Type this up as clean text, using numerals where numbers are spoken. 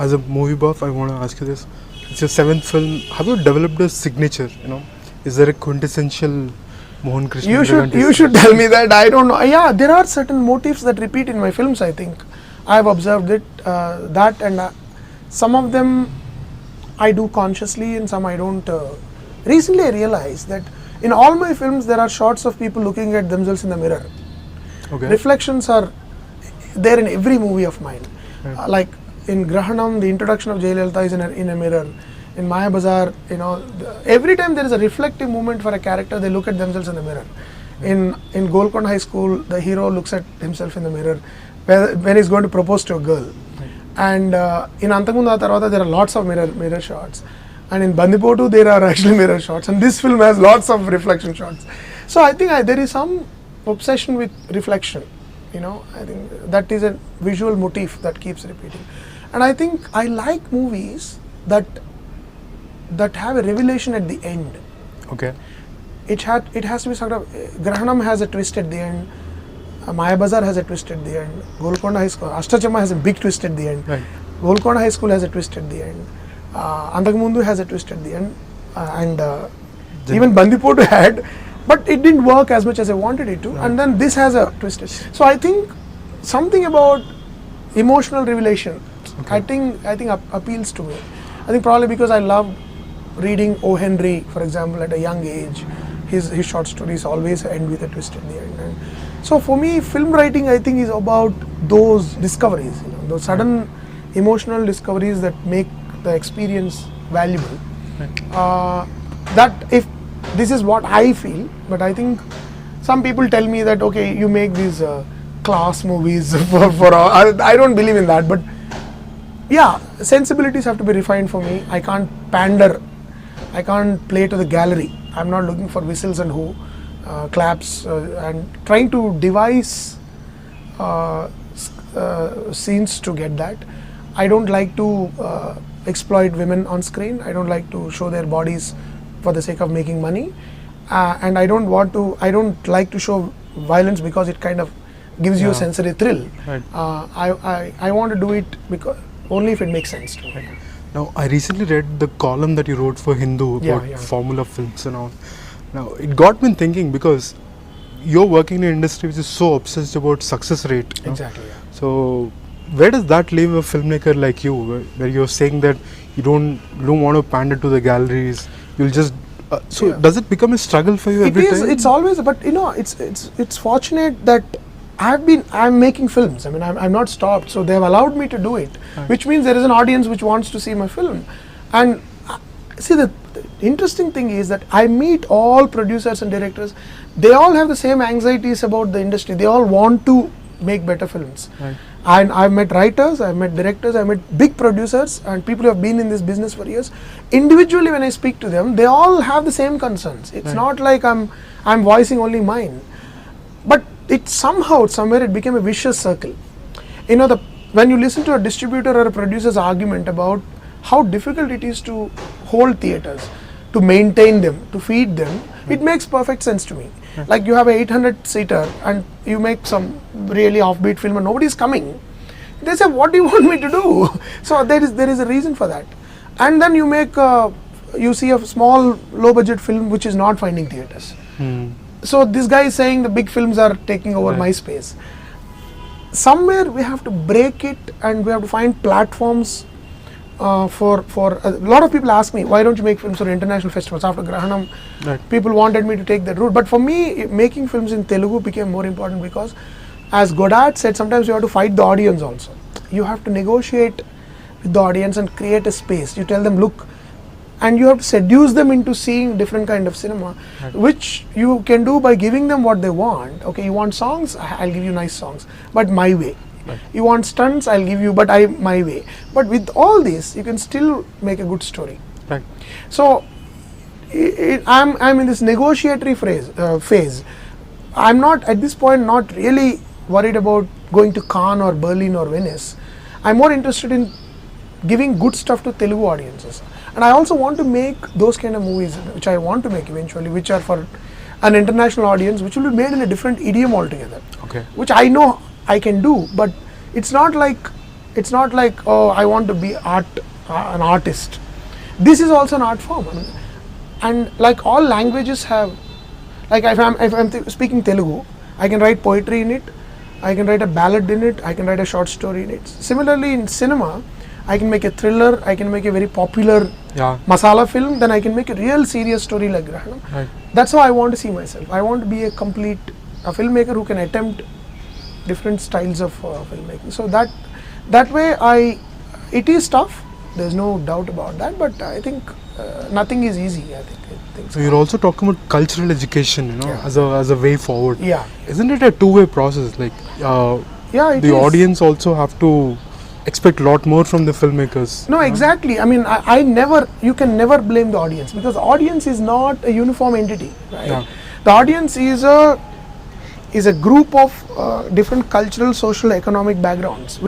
as a movie buff, I want to ask you this. It's your 7th film. Have you developed a signature? Is there a quintessential Mohan Krishna Indraganti? You should tell me that. I don't know. Yeah, there are certain motifs that repeat in my films, I think. I've observed it, and some of them I do consciously and some I don't. Recently I realized that in all my films there are shots of people looking at themselves in the mirror. Okay. Reflections are there in every movie of mine. Right. Like in Grahanam, the introduction of Jayalalitha is in a mirror. In Maya Bazaar, every time there is a reflective moment for a character, they look at themselves in the mirror. In Golconda High School, the hero looks at himself in the mirror when he's going to propose to a girl. Right. And in Antamundu Tarvata, there are lots of mirror shots. And in Bandipotu, there are actually mirror shots. And this film has lots of reflection shots. So I think there is some obsession with reflection. I think that is a visual motif that keeps repeating. And I think I like movies that have a revelation at the end. Okay. It has to be sort of, Grahanam has a twist at the end, Maya Bazaar has a twist at the end, Golconda High School, Ashta Chemma has a big twist at the end, Right. Golconda High School has a twist at the end, Antamundu has a twist at the end, and even Bandipotu had, but it didn't work as much as I wanted it to, Right. and then this has a twist. So I think something about emotional revelation, Okay. I think appeals to me. I think probably because I love reading O. Henry, for example, at a young age. His short stories always end with a twist at the end. And so for me, film writing, I think, is about those discoveries, those sudden emotional discoveries that make the experience valuable. Right. That if this is what I feel, but I think some people tell me that, okay, you make these class movies for I don't believe in that, but yeah, sensibilities have to be refined for me. I can't pander. I can't play to the gallery. I'm not looking for whistles and claps and trying to devise scenes to get that. I don't like to exploit women on screen. I don't like to show their bodies for the sake of making money, and I don't like to show violence because it kind of gives you a sensory thrill. Right. I want to do it because only if it makes sense to me. Right. Now, I recently read the column that you wrote for Hindu about formula films and all. Now, it got me thinking because you're working in an industry which is so obsessed about success rate. Exactly. Yeah. So, where does that leave a filmmaker like you, where you're saying that you don't want to pander to the galleries? You'll just does it become a struggle for you every time? It's always, but it's fortunate that I'm making films. I mean, I'm not stopped, so they have allowed me to do it, right. Which means there is an audience which wants to see my film. And see, the interesting thing is that I meet all producers and directors. They all have the same anxieties about the industry. They all want to make better films. Right. And I've met writers, I've met directors, I've met big producers and people who have been in this business for years. Individually, when I speak to them, they all have the same concerns. It's not like I'm voicing only mine. But it somewhere it became a vicious circle. When you listen to a distributor or a producer's argument about how difficult it is to hold theaters, to maintain them, to feed them, it makes perfect sense to me. Like you have a 800-seater and you make some really offbeat film and nobody's coming. They say, what do you want me to do? So there is a reason for that. And then you see a small low-budget film which is not finding theaters. So this guy is saying the big films are taking over my space. Somewhere we have to break it and we have to find platforms for a lot of people ask me, why don't you make films for international festivals? After Grahanam, people wanted me to take that route. But for me, making films in Telugu became more important because, as Godard said, sometimes you have to fight the audience also. You have to negotiate with the audience and create a space. You tell them, look, and you have to seduce them into seeing different kind of cinema, which you can do by giving them what they want. Okay, you want songs? I'll give you nice songs, but my way. You want stunts? I'll give you, but my way. But with all this, you can still make a good story. Right. So, I'm in this negotiatory phase. I'm not at this point not really worried about going to Cannes or Berlin or Venice. I'm more interested in giving good stuff to Telugu audiences. And I also want to make those kind of movies, which I want to make eventually, which are for an international audience, which will be made in a different idiom altogether. Okay. Which I know I can do, but it's not like It's not like, oh, I want to be an artist. This is also an art form. I mean, and like all languages have, like if I'm speaking Telugu, I can write poetry in it, I can write a ballad in it, I can write a short story in it. Similarly in cinema, I can make a thriller, I can make a very popular masala film, then I can make a real serious story like Grahanam. Right. That's how I want to see myself. I want to be a filmmaker who can attempt different styles of filmmaking. So that way it is tough, there's no doubt about that, but I think nothing is easy. I think so you're also talking about cultural education, as a way forward. Yeah. Isn't it a two-way process? Like the audience also have to expect a lot more from the filmmakers. No, exactly. I mean, you can never blame the audience, because the audience is not a uniform entity, right? Yeah. The audience is a group of different cultural, social, economic backgrounds.